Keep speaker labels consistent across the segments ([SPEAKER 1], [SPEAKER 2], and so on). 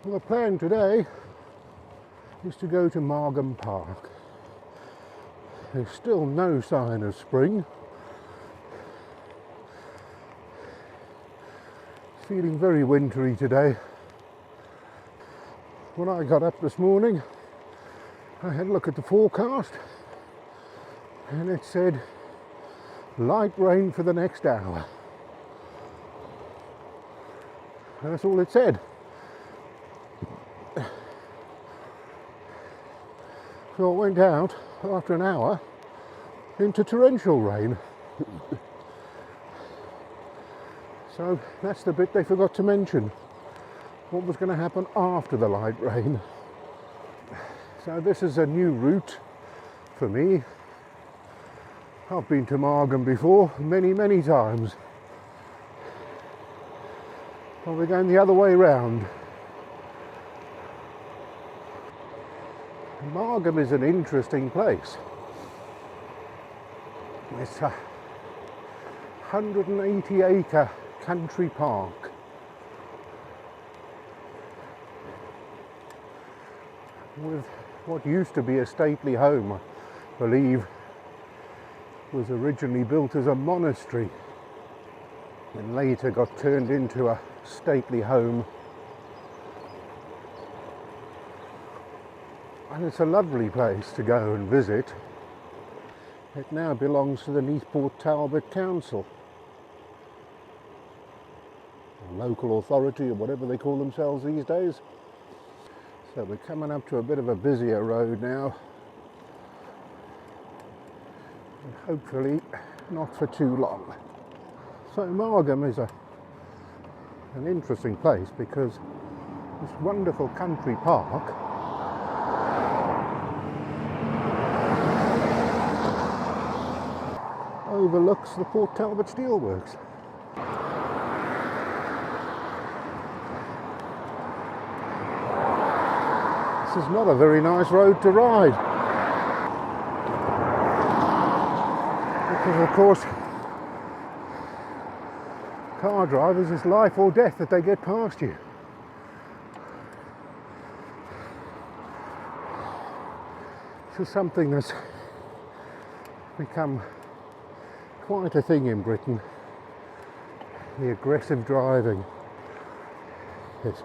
[SPEAKER 1] Well, the plan today is to go to Margam Park. There's still no sign of spring. It's feeling very wintry today. When I got up this morning, I had a look at the forecast and it said light rain for the next hour. That's all it said. So I went out after an hour into torrential rain. So that's the bit they forgot to mention. What was going to happen after the light rain. So this is a new route for me. I've been to Margam before many times. Well, we're going the other way round. Margam is an interesting place. It's a 180-acre country park. With what used to be a stately home, I believe, was originally built as a monastery and later got turned into a stately home. And it's a lovely place to go and visit. It now belongs to the Neathport Talbot Council, or local authority, or whatever they call themselves these days. So we're coming up to a bit of a busier road now, and hopefully not for too long. So Margam is an interesting place because this wonderful country park overlooks the Port Talbot Steelworks. This is not a very nice road to ride. Because of course, car drivers, it's life or death that they get past you. This is something that's become quite a thing in Britain. The aggressive driving. It's,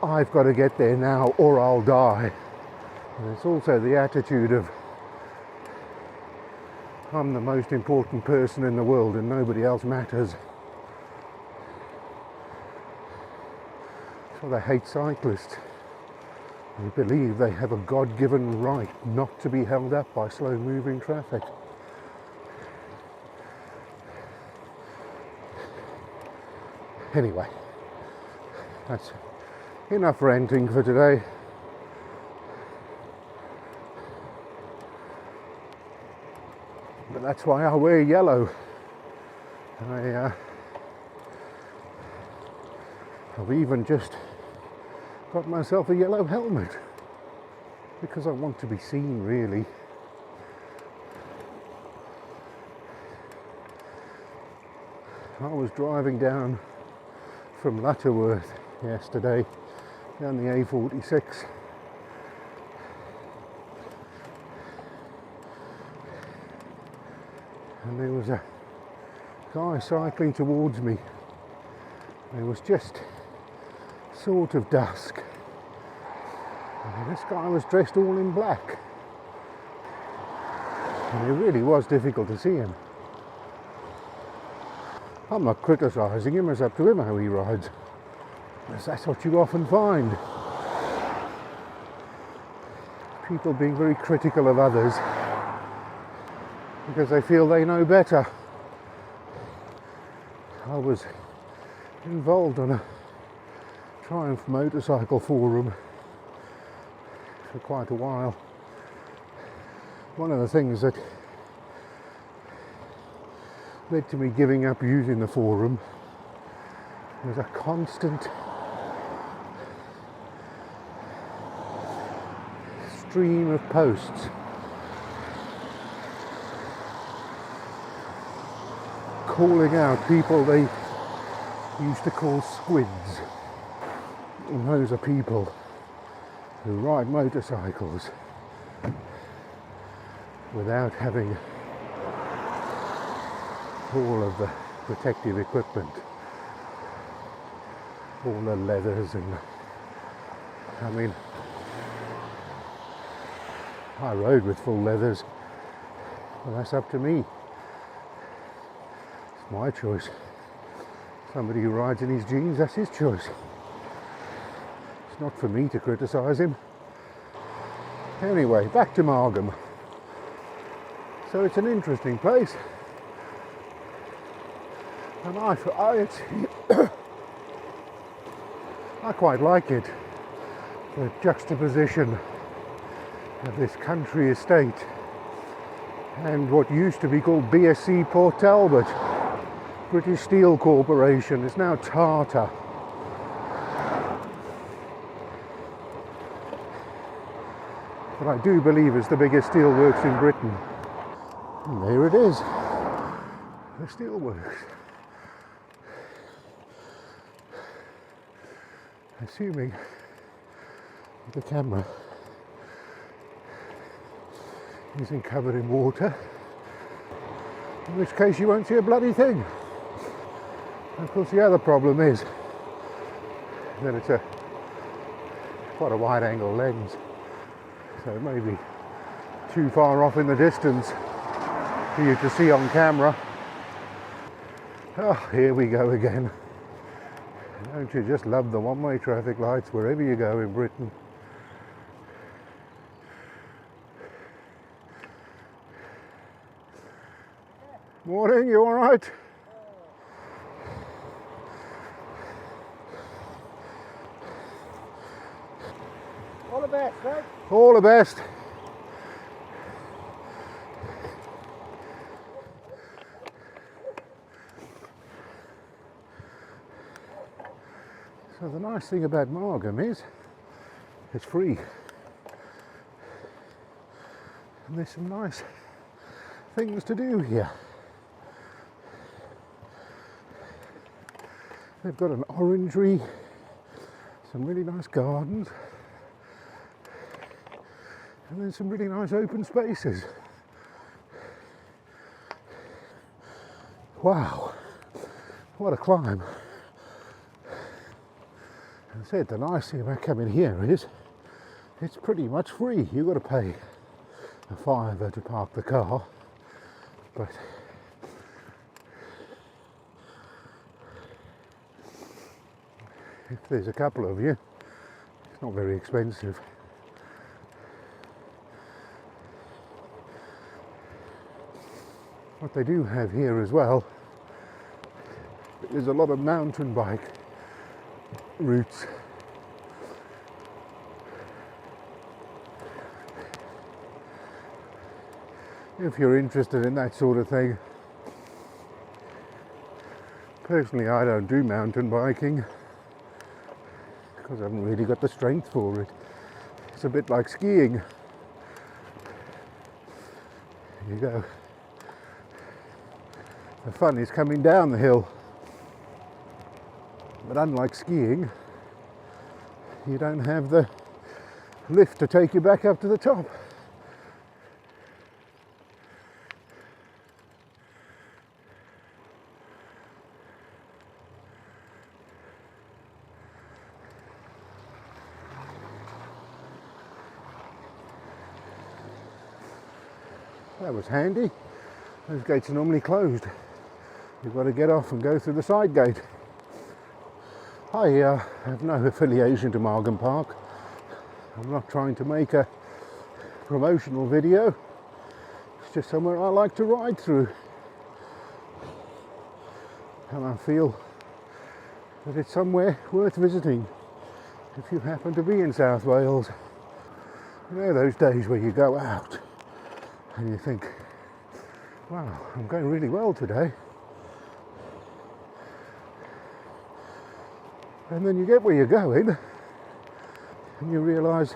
[SPEAKER 1] I've got to get there now or I'll die. And it's also the attitude of I'm the most important person in the world and nobody else matters. So they hate cyclists. They believe they have a God-given right not to be held up by slow-moving traffic. Anyway, that's enough ranting for today. But that's why I wear yellow. I've even just got myself a yellow helmet because I want to be seen, really. I was driving down from Lutterworth yesterday down the A46, and there was a guy cycling towards me. It was just sort of dusk, and this guy was dressed all in black, and it really was difficult to see him. I'm not criticising him, it's up to him how he rides. That's what you often find. People being very critical of others because they feel they know better. I was involved on a Triumph motorcycle forum for quite a while. One of the things that led to me giving up using the forum was a constant stream of posts calling out people they used to call squids. And those are people who ride motorcycles without having all of the protective equipment, all the leathers, and I mean, I rode with full leathers, but that's up to me. It's my choice. Somebody who rides in his jeans, that's his choice. It's not for me to criticise him. Anyway, back to Margam. So it's an interesting place, and I quite like it. The juxtaposition of this country estate and what used to be called BSC Port Talbot, British Steel Corporation, is now Tata. But I do believe it's the biggest steelworks in Britain. And there it is, the steelworks. Assuming the camera isn't covered in water, in which case you won't see a bloody thing. And of course the other problem is that it's quite a wide angle lens, so it may be too far off in the distance for you to see on camera. Oh, here we go again. Don't you just love the one-way traffic lights wherever you go in Britain? Morning, you all right?
[SPEAKER 2] All the best, right?
[SPEAKER 1] All the best. So the nice thing about Margam is it's free. And there's some nice things to do here. They've got an orangery, some really nice gardens, and then some really nice open spaces. Wow, what a climb. As I said, the nice thing about coming here is it's pretty much free. You've got to pay a £5 to park the car, but if there's a couple of you, it's not very expensive. What they do have here as well, there's a lot of mountain bike routes. If you're interested in that sort of thing. Personally, I don't do mountain biking because I haven't really got the strength for it. It's a bit like skiing. Here you go. The fun is coming down the hill. But unlike skiing, you don't have the lift to take you back up to the top. That was handy. Those gates are normally closed. You've got to get off and go through the side gate. I have no affiliation to Margam Park. I'm not trying to make a promotional video. It's just somewhere I like to ride through. And I feel that it's somewhere worth visiting if you happen to be in South Wales. You know those days where you go out and you think, wow, I'm going really well today. And then you get where you're going and you realise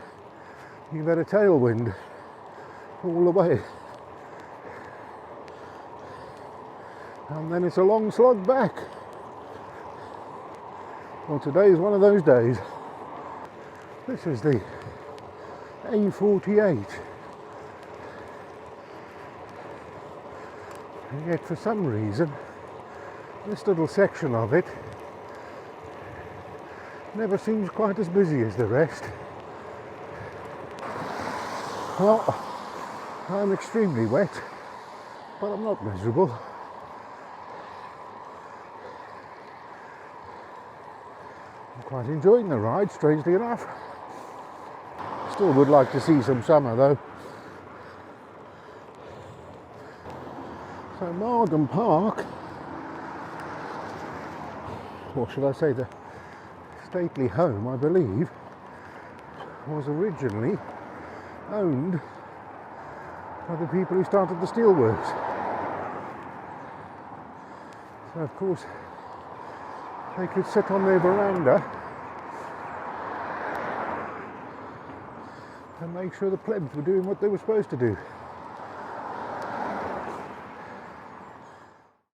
[SPEAKER 1] you've had a tailwind all the way. And then it's a long slog back. Well, today is one of those days. This is the A48. And yet for some reason this little section of it never seems quite as busy as the rest. Well, I'm extremely wet, but I'm not miserable. I'm quite enjoying the ride, strangely enough. Still would like to see some summer though. So Margam Park, or should I say the stately home, I believe, was originally owned by the people who started the steelworks. So of course they could sit on their veranda and make sure the plebs were doing what they were supposed to do.